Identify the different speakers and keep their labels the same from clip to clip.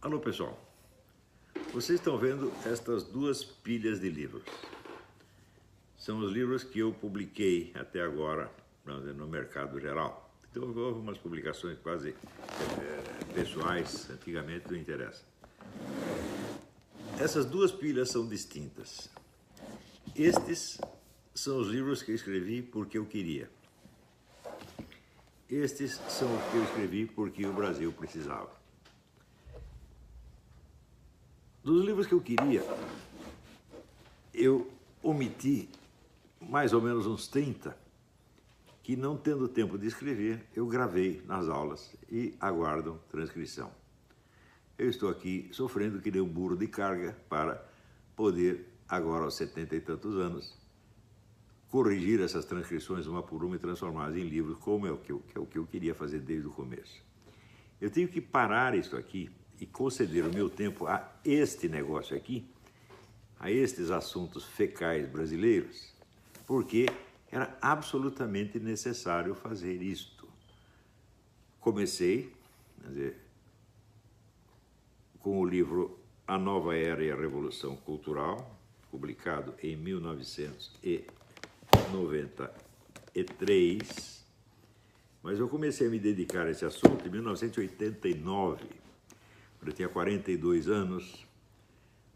Speaker 1: Alô pessoal, vocês estão vendo estas duas pilhas de livros. São os livros que eu publiquei até agora no mercado geral. Então houve umas publicações quase pessoais, antigamente não interessa. Essas duas pilhas são distintas. Estes são os livros que eu escrevi porque eu queria. Estes são os que eu escrevi porque o Brasil precisava. Dos livros que eu queria, eu omiti mais ou menos uns 30, que não tendo tempo de escrever, eu gravei nas aulas e aguardam transcrição. Eu estou aqui sofrendo que nem um burro de carga para poder, agora aos 70 e tantos anos, corrigir essas transcrições uma por uma e transformá-las em livros, como é o que eu queria fazer desde o começo. Eu tenho que parar isso aqui e conceder o meu tempo a este negócio aqui, a estes assuntos fecais brasileiros, porque era absolutamente necessário fazer isto. Comecei, quer dizer, com o livro A Nova Era e a Revolução Cultural, publicado em 1993, mas eu comecei a me dedicar a esse assunto em 1989, quando eu tinha 42 anos,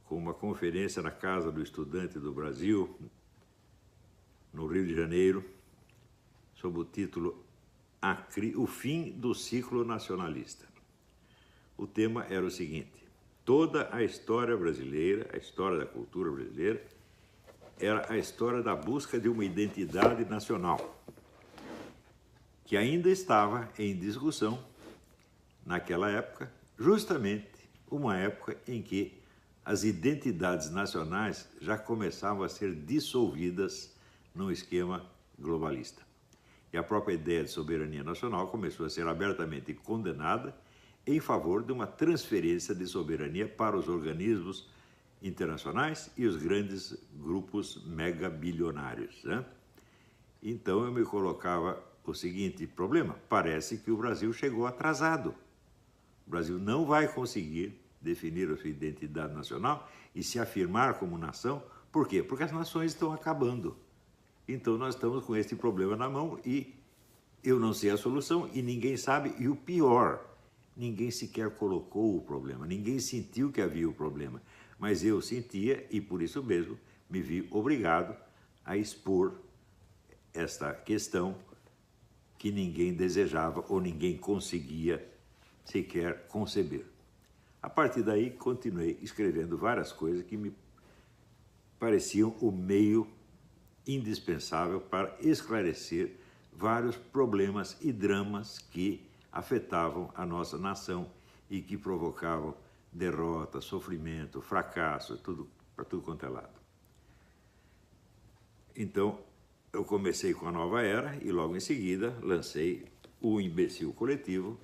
Speaker 1: com uma conferência na Casa do Estudante do Brasil, no Rio de Janeiro, sob o título O Fim do Ciclo Nacionalista. O tema era o seguinte: toda a história brasileira, a história da cultura brasileira, era a história da busca de uma identidade nacional, que ainda estava em discussão naquela época, justamente uma época em que as identidades nacionais já começavam a ser dissolvidas num esquema globalista. E a própria ideia de soberania nacional começou a ser abertamente condenada em favor de uma transferência de soberania para os organismos internacionais e os grandes grupos megabilionários, né? Então eu me colocava o seguinte problema: parece que o Brasil chegou atrasado. O Brasil não vai conseguir definir a sua identidade nacional e se afirmar como nação. Por quê? Porque as nações estão acabando. Então nós estamos com esse problema na mão e eu não sei a solução e ninguém sabe. E o pior, ninguém sequer colocou o problema, ninguém sentiu que havia o problema. Mas eu sentia e por isso mesmo me vi obrigado a expor esta questão que ninguém desejava ou ninguém conseguia sequer conceber. A partir daí, continuei escrevendo várias coisas que me pareciam o meio indispensável para esclarecer vários problemas e dramas que afetavam a nossa nação e que provocavam derrota, sofrimento, fracasso, tudo, para tudo quanto é lado. Então, eu comecei com a Nova Era e logo em seguida lancei O Imbecil Coletivo,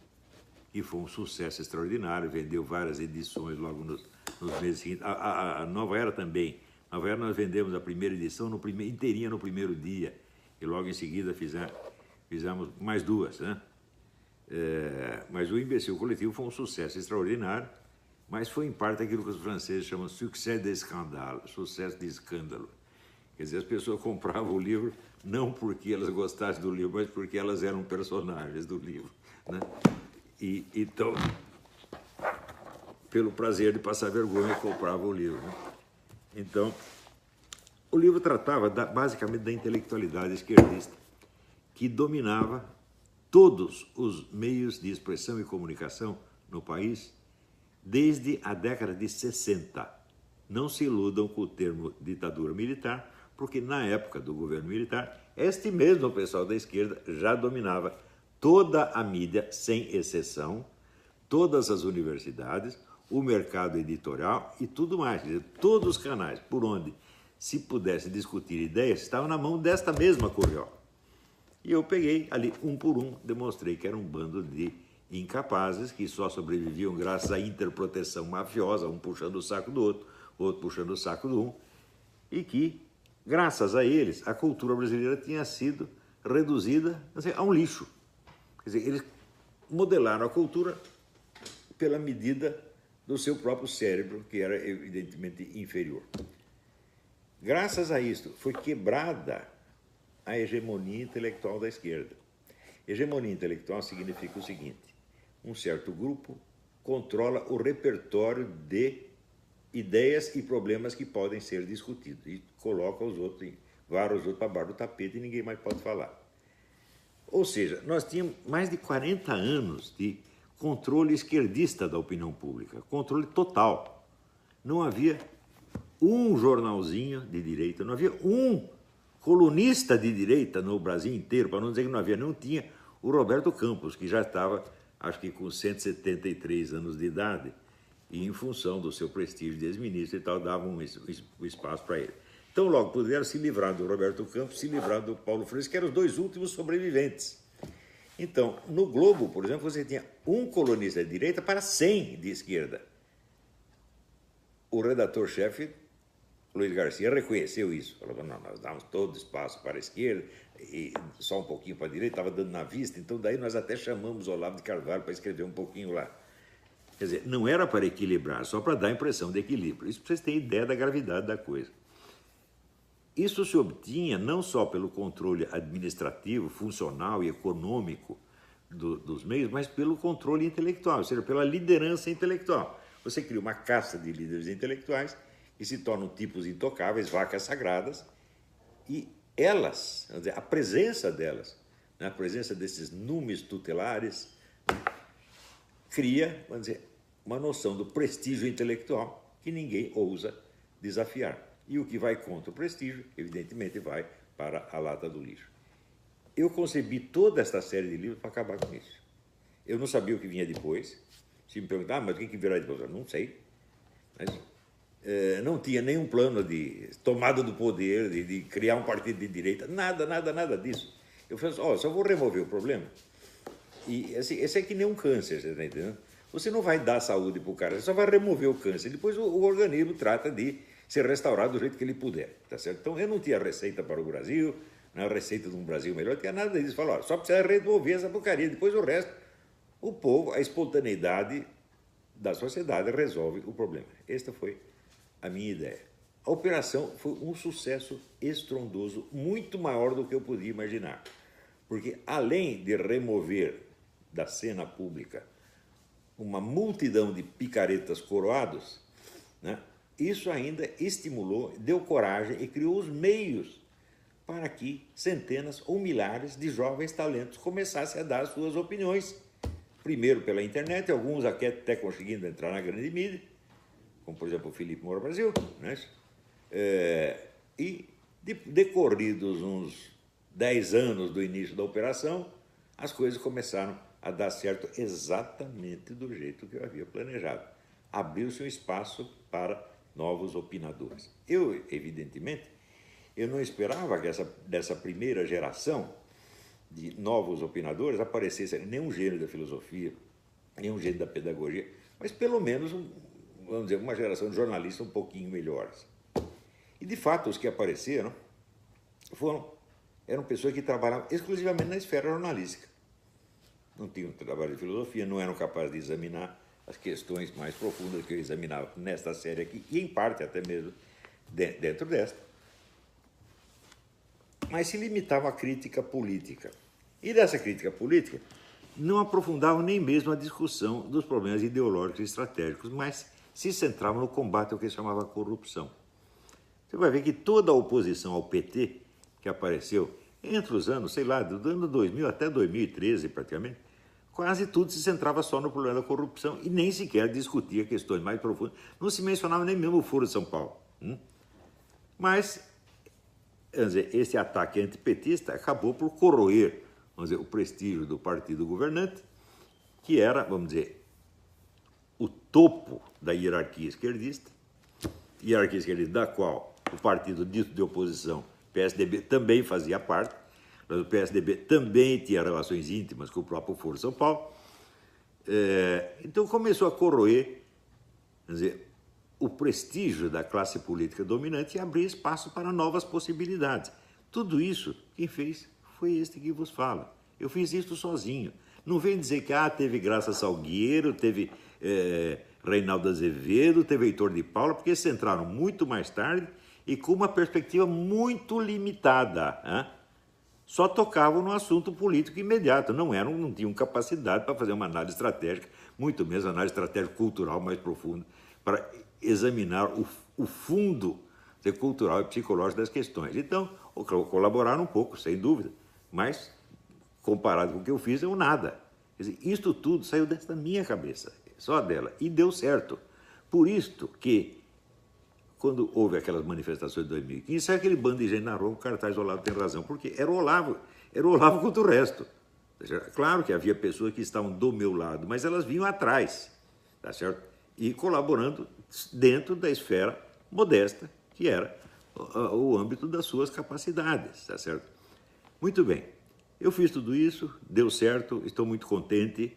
Speaker 1: que foi um sucesso extraordinário, vendeu várias edições logo nos meses seguintes. A Nova Era também. A Nova Era nós vendemos a primeira edição inteirinha no primeiro dia, e logo em seguida fizemos mais duas, né? Mas o Imbecil Coletivo foi um sucesso extraordinário, mas foi em parte aquilo que os franceses chamam de succès d'escandale, sucesso de escândalo. Quer dizer, as pessoas compravam o livro não porque elas gostassem do livro, mas porque elas eram personagens do livro, né? E então, pelo prazer de passar vergonha, comprava o livro, né? Então, o livro tratava basicamente da intelectualidade esquerdista, que dominava todos os meios de expressão e comunicação no país desde a década de 60. Não se iludam com o termo ditadura militar, porque na época do governo militar, este mesmo pessoal da esquerda já dominava toda a mídia, sem exceção, todas as universidades, o mercado editorial e tudo mais. Quer dizer, todos os canais por onde se pudesse discutir ideias estavam na mão desta mesma curiosa. E eu peguei ali, um por um, demonstrei que era um bando de incapazes que só sobreviviam graças à interproteção mafiosa, um puxando o saco do outro puxando o saco do um, e que, graças a eles, a cultura brasileira tinha sido reduzida a um lixo. Quer dizer, eles modelaram a cultura pela medida do seu próprio cérebro, que era evidentemente inferior. Graças a isto, foi quebrada a hegemonia intelectual da esquerda. Hegemonia intelectual significa o seguinte: um certo grupo controla o repertório de ideias e problemas que podem ser discutidos e coloca os outros, vara os outros para baixo do tapete e ninguém mais pode falar. Ou seja, nós tínhamos mais de 40 anos de controle esquerdista da opinião pública, controle total. Não havia um jornalzinho de direita, não havia um colunista de direita no Brasil inteiro, para não dizer que não havia, não tinha o Roberto Campos, que já estava, acho que com 173 anos de idade, e em função do seu prestígio de ex-ministro e tal, davam um espaço para ele. Então, logo puderam se livrar do Roberto Campos, se livrar do Paulo Freire, que eram os dois últimos sobreviventes. Então, no Globo, por exemplo, você tinha um colunista de direita para 100 de esquerda. O redator-chefe, Luiz Garcia, reconheceu isso. Falou: não, nós damos todo espaço para a esquerda e só um pouquinho para a direita, estava dando na vista, então daí nós até chamamos o Olavo de Carvalho para escrever um pouquinho lá. Quer dizer, não era para equilibrar, só para dar a impressão de equilíbrio. Isso para vocês terem ideia da gravidade da coisa. Isso se obtinha não só pelo controle administrativo, funcional e econômico dos meios, mas pelo controle intelectual, ou seja, pela liderança intelectual. Você cria uma casta de líderes intelectuais que se tornam tipos intocáveis, vacas sagradas, e elas, vamos dizer, a presença delas, né, a presença desses numes tutelares, cria, vamos dizer, uma noção do prestígio intelectual que ninguém ousa desafiar. E o que vai contra o prestígio, evidentemente, vai para a lata do lixo. Eu concebi toda esta série de livros para acabar com isso. Eu não sabia o que vinha depois. Se me perguntar, mas o que virá depois? Eu não sei. Mas, não tinha nenhum plano de tomada do poder, de criar um partido de direita, nada disso. Eu falei assim: só vou remover o problema. E esse é que nem um câncer, você está entendendo? Você não vai dar saúde para o cara, você só vai remover o câncer. Depois o organismo trata de ser restaurado do jeito que ele puder, tá certo? Então, eu não tinha receita para o Brasil, não era receita de um Brasil melhor, não tinha nada disso. Falou: só precisa remover essa porcaria, depois o resto, o povo, a espontaneidade da sociedade resolve o problema. Esta foi a minha ideia. A operação foi um sucesso estrondoso, muito maior do que eu podia imaginar, porque além de remover da cena pública uma multidão de picaretas coroados, né, isso ainda estimulou, deu coragem e criou os meios para que centenas ou milhares de jovens talentos começassem a dar suas opiniões. Primeiro pela internet, alguns até conseguindo entrar na grande mídia, como por exemplo o Felipe Moura Brasil, né? E decorridos uns 10 anos do início da operação, as coisas começaram a dar certo exatamente do jeito que eu havia planejado. Abriu-se um espaço para novos opinadores. Eu, evidentemente, eu não esperava que dessa primeira geração de novos opinadores aparecesse nenhum gênio da filosofia, nenhum gênio da pedagogia, mas pelo menos, vamos dizer, uma geração de jornalistas um pouquinho melhores. E, de fato, os que apareceram eram pessoas que trabalhavam exclusivamente na esfera jornalística. Não tinham trabalho de filosofia, não eram capazes de examinar as questões mais profundas que eu examinava nesta série aqui, e em parte até mesmo dentro desta. Mas se limitavam à crítica política. E dessa crítica política, não aprofundavam nem mesmo a discussão dos problemas ideológicos e estratégicos, mas se centravam no combate ao que se chamava corrupção. Você vai ver que toda a oposição ao PT, que apareceu entre os anos, sei lá, do ano 2000 até 2013 praticamente, quase tudo se centrava só no problema da corrupção e nem sequer discutia questões mais profundas. Não se mencionava nem mesmo o Foro de São Paulo. Mas, vamos dizer, esse ataque antipetista acabou por corroer, vamos dizer, o prestígio do partido governante, que era, vamos dizer, o topo da hierarquia esquerdista da qual o partido dito de oposição, PSDB, também fazia parte. O PSDB também tinha relações íntimas com o próprio Foro de São Paulo. Então começou a corroer, quer dizer, o prestígio da classe política dominante e abrir espaço para novas possibilidades. Tudo isso, quem fez foi este que vos fala. Eu fiz isso sozinho. Não vem dizer que teve Graça Salgueiro, teve Reinaldo Azevedo, teve Heitor de Paula, porque eles entraram muito mais tarde e com uma perspectiva muito limitada. Só tocavam no assunto político imediato, não tinham capacidade para fazer uma análise estratégica, muito menos análise estratégica cultural mais profunda, para examinar o fundo cultural e psicológico das questões. Então, colaboraram um pouco, sem dúvida, mas, comparado com o que eu fiz, eu nada. Quer dizer, isto tudo saiu desta minha cabeça, só dela, e deu certo. Por isto que, quando houve aquelas manifestações de 2015, saiu aquele bando de gente na rua, o cartaz Olavo tem razão, porque era o Olavo contra o resto. Claro que havia pessoas que estavam do meu lado, mas elas vinham atrás, tá certo? E colaborando dentro da esfera modesta, que era o âmbito das suas capacidades, tá certo? Muito bem, eu fiz tudo isso, deu certo, estou muito contente,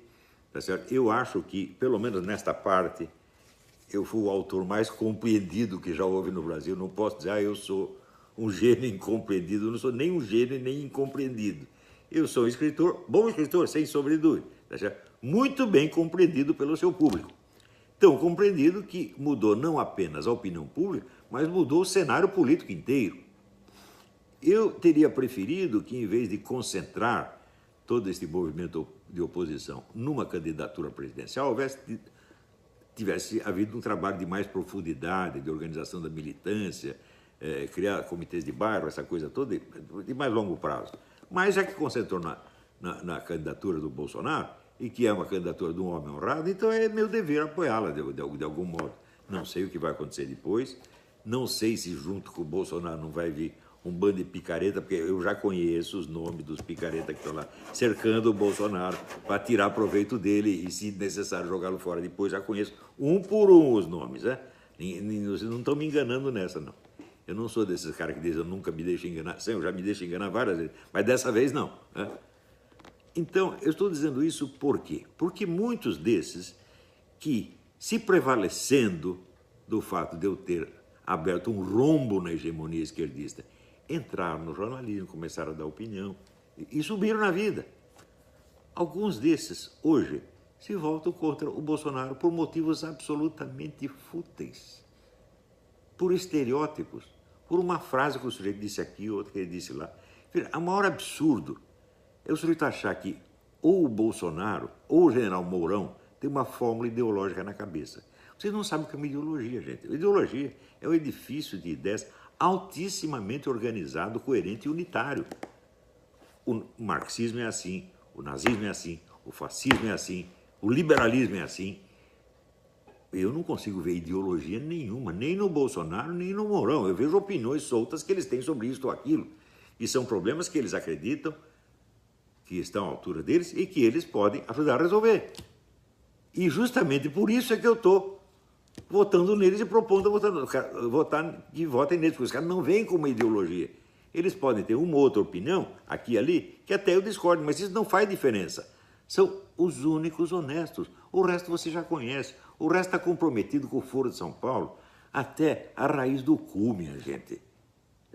Speaker 1: tá certo? Eu acho que, pelo menos nesta parte, eu fui o autor mais compreendido que já houve no Brasil. Não posso dizer, eu sou um gênio incompreendido. Eu não sou nem um gênio nem incompreendido. Eu sou um escritor, bom escritor, sem sombra de dúvida, tá certo? Muito bem compreendido pelo seu público. Tão compreendido que mudou não apenas a opinião pública, mas mudou o cenário político inteiro. Eu teria preferido que, em vez de concentrar todo este movimento de oposição numa candidatura presidencial, tivesse havido um trabalho de mais profundidade, de organização da militância, criar comitês de bairro, essa coisa toda, de mais longo prazo. Mas já que concentrou na candidatura do Bolsonaro, e que é uma candidatura de um homem honrado, então é meu dever apoiá-la de algum modo. Não sei o que vai acontecer depois, não sei se junto com o Bolsonaro não vai vir um bando de picareta, porque eu já conheço os nomes dos picaretas que estão lá cercando o Bolsonaro para tirar proveito dele e, se necessário, jogá-lo fora depois. Já conheço um por um os nomes, né? Vocês não estão me enganando nessa, não. Eu não sou desses caras que dizem eu nunca me deixo enganar. Sim, eu já me deixo enganar várias vezes, mas dessa vez não. Né? Então, eu estou dizendo isso por quê? Porque muitos desses que, se prevalecendo do fato de eu ter aberto um rombo na hegemonia esquerdista, entraram no jornalismo, começaram a dar opinião e subiram na vida. Alguns desses, hoje, se voltam contra o Bolsonaro por motivos absolutamente fúteis, por estereótipos, por uma frase que o sujeito disse aqui, outra que ele disse lá. O maior absurdo é o sujeito achar que ou o Bolsonaro ou o general Mourão tem uma fórmula ideológica na cabeça. Vocês não sabem o que é uma ideologia, gente. A ideologia é um edifício de ideias altissimamente organizado, coerente e unitário. O marxismo é assim, o nazismo é assim, o fascismo é assim, o liberalismo é assim. Eu não consigo ver ideologia nenhuma, nem no Bolsonaro, nem no Mourão. Eu vejo opiniões soltas que eles têm sobre isto ou aquilo. E são problemas que eles acreditam que estão à altura deles e que eles podem ajudar a resolver. E justamente por isso é que eu estou votando neles e propondo que votem neles, porque os caras não vêm com uma ideologia. Eles podem ter uma ou outra opinião, aqui e ali, que até eu discordo, mas isso não faz diferença. São os únicos honestos. O resto você já conhece. O resto está comprometido com o Foro de São Paulo até a raiz do cu, minha gente.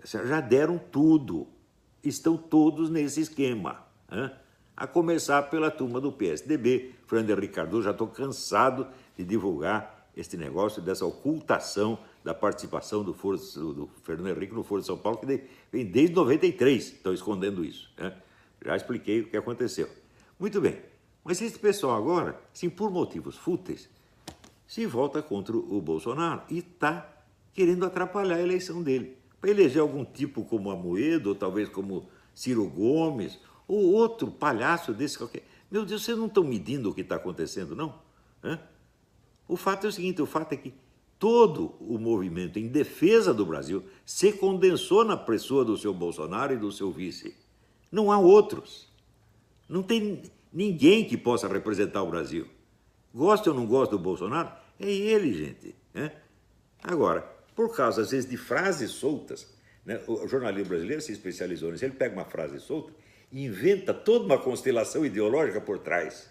Speaker 1: Já deram tudo. Estão todos nesse esquema. Hein? A começar pela turma do PSDB, Fernando Henrique Cardoso. Já estou cansado de divulgar este negócio dessa ocultação da participação do Fernando Henrique no Foro de São Paulo, que vem desde 93, estão escondendo isso. Né? Já expliquei o que aconteceu. Muito bem, mas esse pessoal agora, sim, por motivos fúteis, se volta contra o Bolsonaro e está querendo atrapalhar a eleição dele. Para eleger algum tipo como Amoedo, ou talvez como Ciro Gomes, ou outro palhaço desse qualquer. Meu Deus, vocês não estão medindo o que está acontecendo, não? Hã? O fato é o seguinte, o fato é que todo o movimento em defesa do Brasil se condensou na pessoa do seu Bolsonaro e do seu vice. Não há outros. Não tem ninguém que possa representar o Brasil. Gosta ou não gosta do Bolsonaro? É ele, gente. Né? Agora, por causa, às vezes, de frases soltas, né? O jornalismo brasileiro se especializou nisso. Ele pega uma frase solta e inventa toda uma constelação ideológica por trás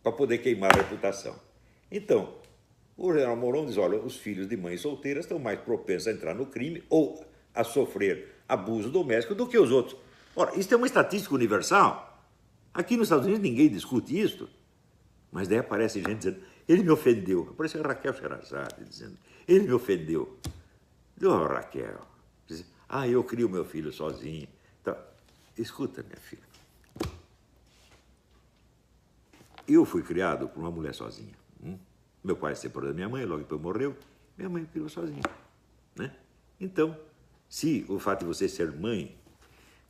Speaker 1: para poder queimar a reputação. Então, o general Mourão diz, olha, os filhos de mães solteiras estão mais propensos a entrar no crime ou a sofrer abuso doméstico do que os outros. Ora, isso é uma estatística universal. Aqui nos Estados Unidos ninguém discute isso, mas daí aparece gente dizendo, ele me ofendeu. Apareceu a Raquel Sherazade dizendo, ele me ofendeu. Oh, Raquel, eu crio meu filho sozinho. Então, escuta, minha filha, eu fui criado por uma mulher sozinha. Meu pai se separou da minha mãe, logo depois morreu, minha mãe me criou sozinha. Né? Então, se o fato de você ser mãe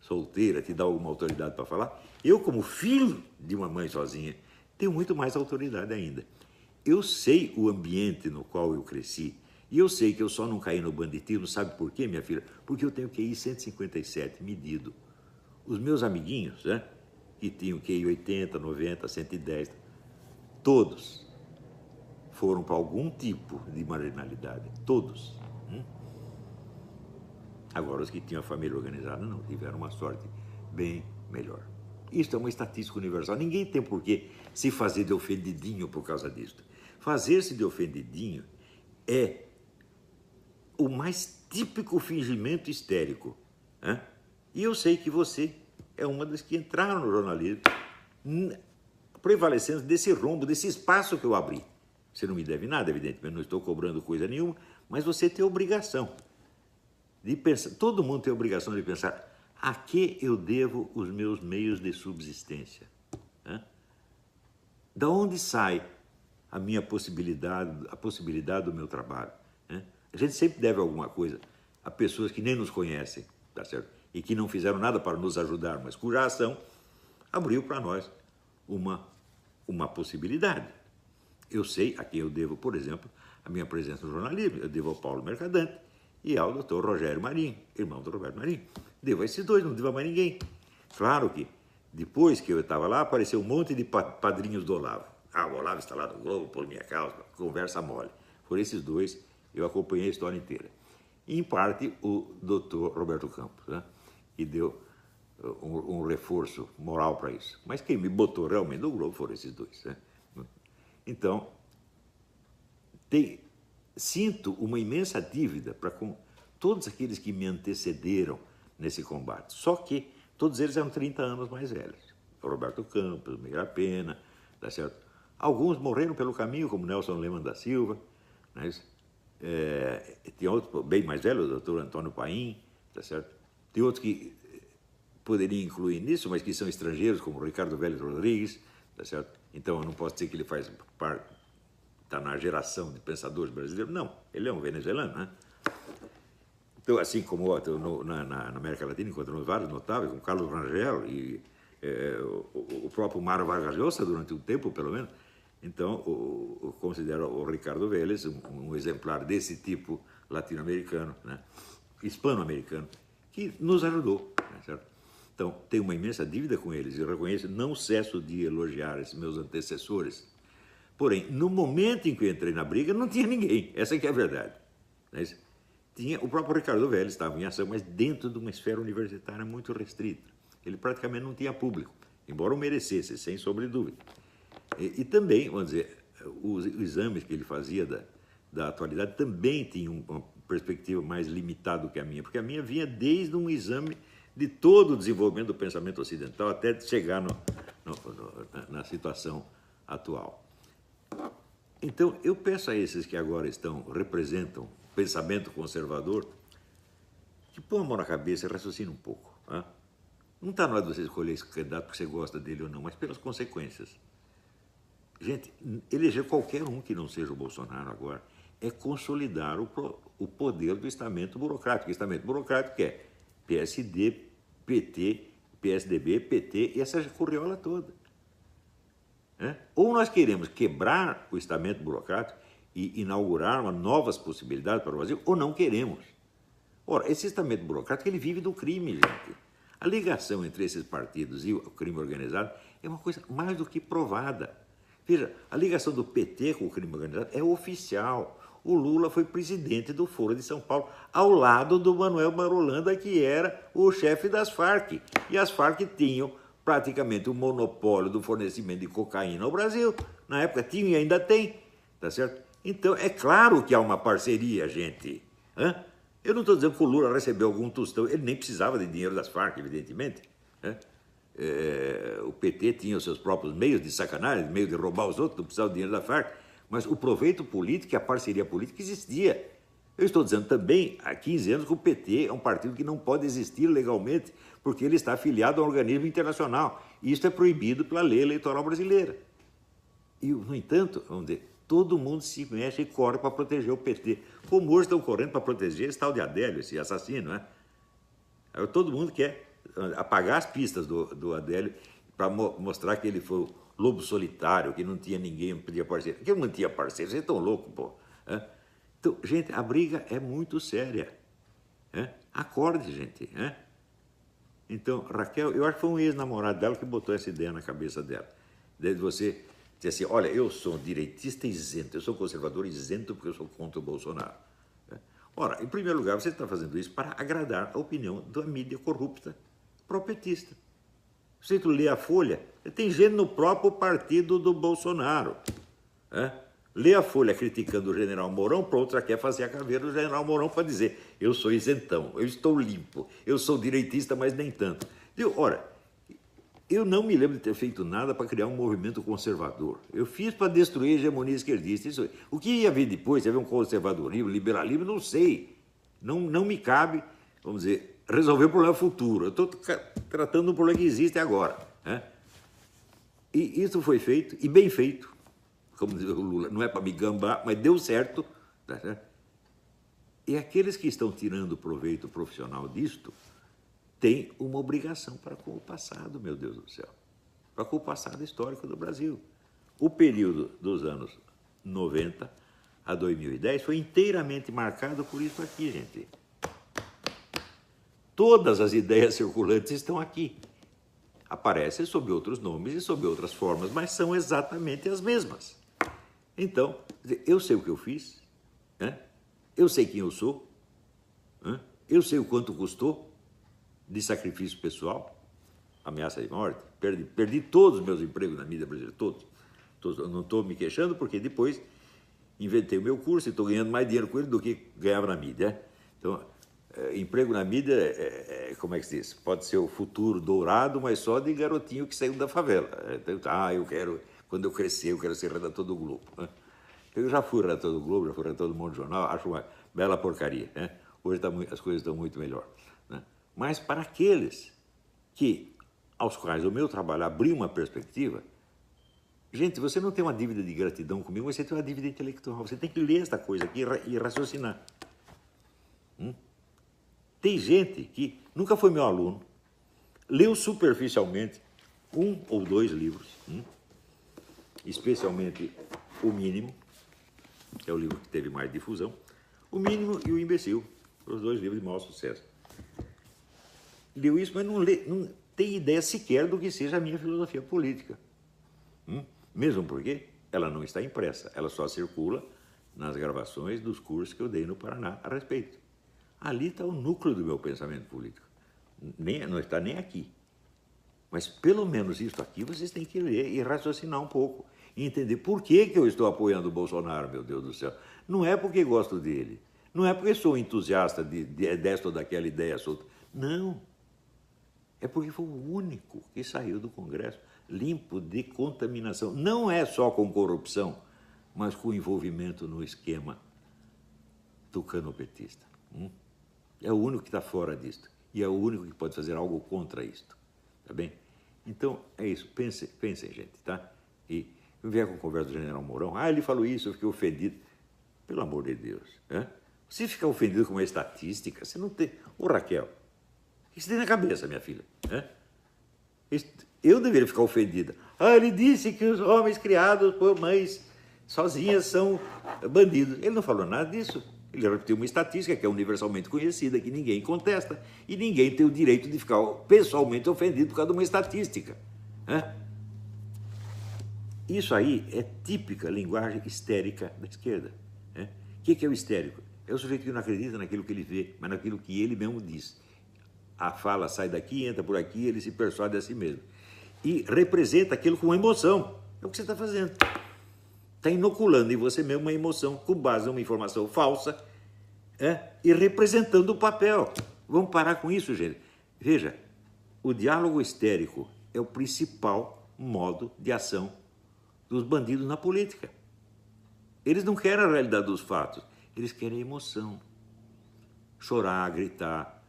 Speaker 1: solteira te dá alguma autoridade para falar, eu, como filho de uma mãe sozinha, tenho muito mais autoridade ainda. Eu sei o ambiente no qual eu cresci, e eu sei que eu só não caí no banditismo, sabe por quê, minha filha? Porque eu tenho QI 157 medido. Os meus amiguinhos, né, que tinham QI 80, 90, 110, todos foram para algum tipo de marginalidade, todos. Agora, os que tinham a família organizada não, tiveram uma sorte bem melhor. Isso é uma estatística universal. Ninguém tem por que se fazer de ofendidinho por causa disso. Fazer-se de ofendidinho é o mais típico fingimento histérico. Né? E eu sei que você é uma das que entraram no jornalismo prevalecendo desse rombo, desse espaço que eu abri. Você não me deve nada, evidentemente, não estou cobrando coisa nenhuma, mas você tem obrigação de pensar, todo mundo tem a obrigação de pensar a que eu devo os meus meios de subsistência. Né? Da onde sai a minha possibilidade, a possibilidade do meu trabalho? Né? A gente sempre deve alguma coisa a pessoas que nem nos conhecem, tá certo? E que não fizeram nada para nos ajudar, mas cuja ação abriu para nós uma possibilidade. Eu sei a quem eu devo, por exemplo, a minha presença no jornalismo, eu devo ao Paulo Mercadante e ao doutor Rogério Marinho, irmão do Roberto Marinho. Devo a esses dois, não devo a mais ninguém. Claro que, depois que eu estava lá, apareceu um monte de padrinhos do Olavo. O Olavo está lá no Globo, por minha causa, conversa mole. Por esses dois, eu acompanhei a história inteira. E, em parte, o doutor Roberto Campos, né, que deu um reforço moral para isso. Mas quem me botou realmente no Globo foram esses dois. Né? Então, sinto uma imensa dívida para com todos aqueles que me antecederam nesse combate. Só que todos eles eram 30 anos mais velhos. O Roberto Campos, Meira Pena, tá certo? Alguns morreram pelo caminho, como Nelson Lehmann da Silva, né? Tem outros bem mais velhos, o doutor Antônio Paim, tá certo? Tem outros que poderiam incluir nisso, mas que são estrangeiros, como o Ricardo Vélez Rodrigues, tá certo? Então eu não posso dizer que ele faz parte, está na geração de pensadores brasileiros. Não, ele é um venezuelano, né? Então, assim como na América Latina encontramos vários notáveis, como Carlos Rangel e o próprio Mário Vargas Llosa, durante um tempo, pelo menos. Então, eu considero o Ricardo Vélez um exemplar desse tipo latino-americano, né? Hispano-americano, que nos ajudou, né? Certo? Então, tenho uma imensa dívida com eles e reconheço, não cesso de elogiar esses meus antecessores. Porém, no momento em que eu entrei na briga, não tinha ninguém. Essa que é a verdade. Né? Tinha, o próprio Ricardo Vélez estava em ação, mas dentro de uma esfera universitária muito restrita. Ele praticamente não tinha público, embora o merecesse, sem sombra de dúvida. E também, vamos dizer, os exames que ele fazia da atualidade também tinham uma perspectiva mais limitada do que a minha, porque a minha vinha desde um exame de todo o desenvolvimento do pensamento ocidental até chegar na situação atual. Então, eu peço a esses que agora representam o pensamento conservador, que põe a mão na cabeça e raciocinem um pouco. Né? Não está na hora de você escolher esse candidato porque você gosta dele ou não, mas pelas consequências. Gente, eleger qualquer um que não seja o Bolsonaro agora é consolidar o poder do estamento burocrático. O estamento burocrático é PSD, PT, PSDB, PT e essa corriola toda. Ou nós queremos quebrar o estamento burocrático e inaugurar novas possibilidades para o Brasil, ou não queremos. Ora, esse estamento burocrático ele vive do crime, gente. A ligação entre esses partidos e o crime organizado é uma coisa mais do que provada. Veja, a ligação do PT com o crime organizado é oficial. O Lula foi presidente do Foro de São Paulo, ao lado do Manuel Marulanda, que era o chefe das Farc. E as Farc tinham praticamente o monopólio do fornecimento de cocaína ao Brasil. Na época tinha e ainda tem, tá certo? Então, é claro que há uma parceria, gente. Eu não estou dizendo que o Lula recebeu algum tostão, ele nem precisava de dinheiro das Farc, evidentemente. o PT tinha os seus próprios meios de sacanagem, meio de roubar os outros, não precisava do dinheiro da Farc, mas o proveito político e a parceria política existia. Eu estou dizendo também, há 15 anos, que o PT é um partido que não pode existir legalmente, porque ele está afiliado a um organismo internacional. E isso é proibido pela lei eleitoral brasileira. E, no entanto, vamos dizer, todo mundo se mexe e corre para proteger o PT. Como hoje estão correndo para proteger esse tal de Adélio, esse assassino, né? Aí todo mundo quer apagar as pistas do Adélio para mostrar que ele foi o lobo solitário, que não tinha ninguém, não podia parceiro. Que não tinha parceiro, vocês estão loucos, pô. Então, gente, a briga é muito séria. Acorde, gente. Então, Raquel, eu acho que foi um ex-namorado dela que botou essa ideia na cabeça dela. Desde você dizer assim, olha, eu sou direitista isento, eu sou conservador isento porque eu sou contra o Bolsonaro. Ora, em primeiro lugar, você está fazendo isso para agradar a opinião da mídia corrupta pró-petista. Se tu lê a Folha, tem gente no próprio partido do Bolsonaro. Lê a Folha criticando o general Mourão, pronto, já quer fazer a caveira do general Mourão para dizer, eu sou isentão, eu estou limpo, eu sou direitista, mas nem tanto. Ora, eu não me lembro de ter feito nada para criar um movimento conservador. Eu fiz para destruir a hegemonia esquerdista. Isso, o que ia vir depois, ia haver um conservadorismo, liberalismo, não sei. Não me cabe, vamos dizer, resolver o problema futuro. Eu estou tratando um problema que existe agora. E isso foi feito, e bem feito. Como diz o Lula, não é para me gambar, mas deu certo. Tá? E aqueles que estão tirando proveito profissional disto têm uma obrigação para com o passado, meu Deus do céu, para com o passado histórico do Brasil. O período dos anos 90 a 2010 foi inteiramente marcado por isso aqui, gente. Todas as ideias circulantes estão aqui. Aparecem sob outros nomes e sob outras formas, mas são exatamente as mesmas. Então, eu sei o que eu fiz, eu sei quem eu sou, eu sei o quanto custou de sacrifício pessoal, ameaça de morte, perdi todos os meus empregos na mídia brasileira, todos. Eu não estou me queixando porque depois inventei o meu curso e estou ganhando mais dinheiro com ele do que ganhava na mídia. Então, emprego na mídia, como é que se diz? Pode ser o futuro dourado, mas só de garotinho que saiu da favela. Então, eu quero... Quando eu crescer, eu quero ser redator do Globo. Eu já fui redator do Globo, já fui redator do Mundo Jornal, acho uma bela porcaria. Hoje as coisas estão muito melhor. Mas para aqueles aos quais o meu trabalho abriu uma perspectiva, gente, você não tem uma dívida de gratidão comigo, você tem uma dívida intelectual. Você tem que ler esta coisa aqui e raciocinar. Tem gente que nunca foi meu aluno, leu superficialmente 1 ou 2 livros, especialmente O Mínimo, que é o livro que teve mais difusão, O Mínimo e O Imbecil, os 2 livros de maior sucesso. Leu isso, mas não tem ideia sequer do que seja a minha filosofia política. Mesmo porque ela não está impressa, ela só circula nas gravações dos cursos que eu dei no Paraná a respeito. Ali está o núcleo do meu pensamento político. Não está nem aqui. Mas pelo menos isso aqui vocês têm que ler e raciocinar um pouco. E entender por que eu estou apoiando o Bolsonaro, meu Deus do céu. Não é porque gosto dele. Não é porque sou entusiasta desta ou daquela ideia solta. Não. É porque foi o único que saiu do Congresso limpo de contaminação. Não é só com corrupção, mas com envolvimento no esquema tucanopetista. É o único que está fora disto. E é o único que pode fazer algo contra isto. Tá bem? Então, é isso. Pensem, gente, tá? E eu vier com a conversa do general Mourão. Ele falou isso, eu fiquei ofendido. Pelo amor de Deus. Você ficar ofendido com uma estatística, você não tem... Ô, Raquel, o que você tem na cabeça, minha filha? Eu deveria ficar ofendida. Ele disse que os homens criados por mães sozinhas são bandidos. Ele não falou nada disso. Ele repetiu uma estatística que é universalmente conhecida, que ninguém contesta, e ninguém tem o direito de ficar pessoalmente ofendido por causa de uma estatística. Isso aí é típica linguagem histérica da esquerda. O que é o histérico? É o sujeito que não acredita naquilo que ele vê, mas naquilo que ele mesmo diz. A fala sai daqui, entra por aqui, ele se persuade a si mesmo. E representa aquilo com emoção. É o que você está fazendo. Está inoculando em você mesmo uma emoção com base em uma informação falsa e representando o papel. Vamos parar com isso, gente. Veja, o diálogo histérico é o principal modo de ação dos bandidos na política. Eles não querem a realidade dos fatos, eles querem emoção. Chorar, gritar.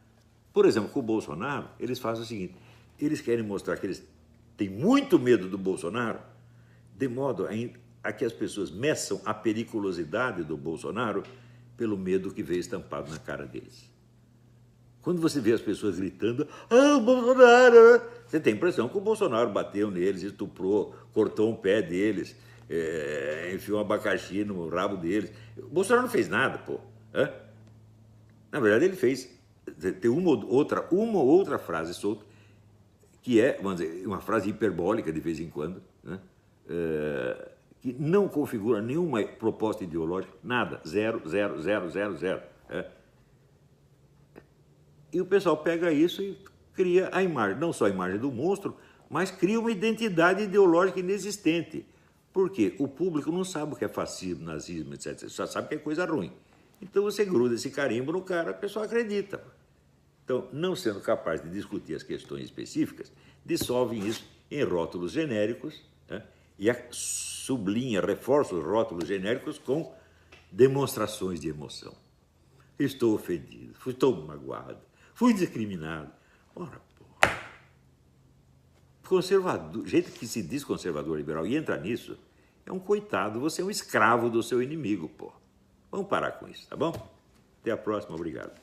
Speaker 1: Por exemplo, com o Bolsonaro, eles fazem o seguinte, eles querem mostrar que eles têm muito medo do Bolsonaro, de modo a que as pessoas meçam a periculosidade do Bolsonaro pelo medo que veio estampado na cara deles. Quando você vê as pessoas gritando, o Bolsonaro, você tem a impressão que o Bolsonaro bateu neles, estuprou, cortou um pé deles, enfiou um abacaxi no rabo deles. O Bolsonaro não fez nada, pô. Na verdade, ele fez. Tem uma ou outra frase solta, que é, vamos dizer, uma frase hiperbólica de vez em quando, né? Que não configura nenhuma proposta ideológica, nada, zero. E o pessoal pega isso e cria a imagem, não só a imagem do monstro, mas cria uma identidade ideológica inexistente. Por quê? O público não sabe o que é fascismo, nazismo, etc. Só sabe que é coisa ruim. Então você gruda esse carimbo no cara, a pessoa acredita. Então, não sendo capaz de discutir as questões específicas, dissolvem isso em rótulos genéricos, né? E sublinha, reforça os rótulos genéricos com demonstrações de emoção. Estou ofendido, estou magoado, fui discriminado. Ora, porra. Conservador, jeito que se diz conservador liberal e entra nisso, é um coitado, você é um escravo do seu inimigo, porra. Vamos parar com isso, tá bom? Até a próxima, obrigado.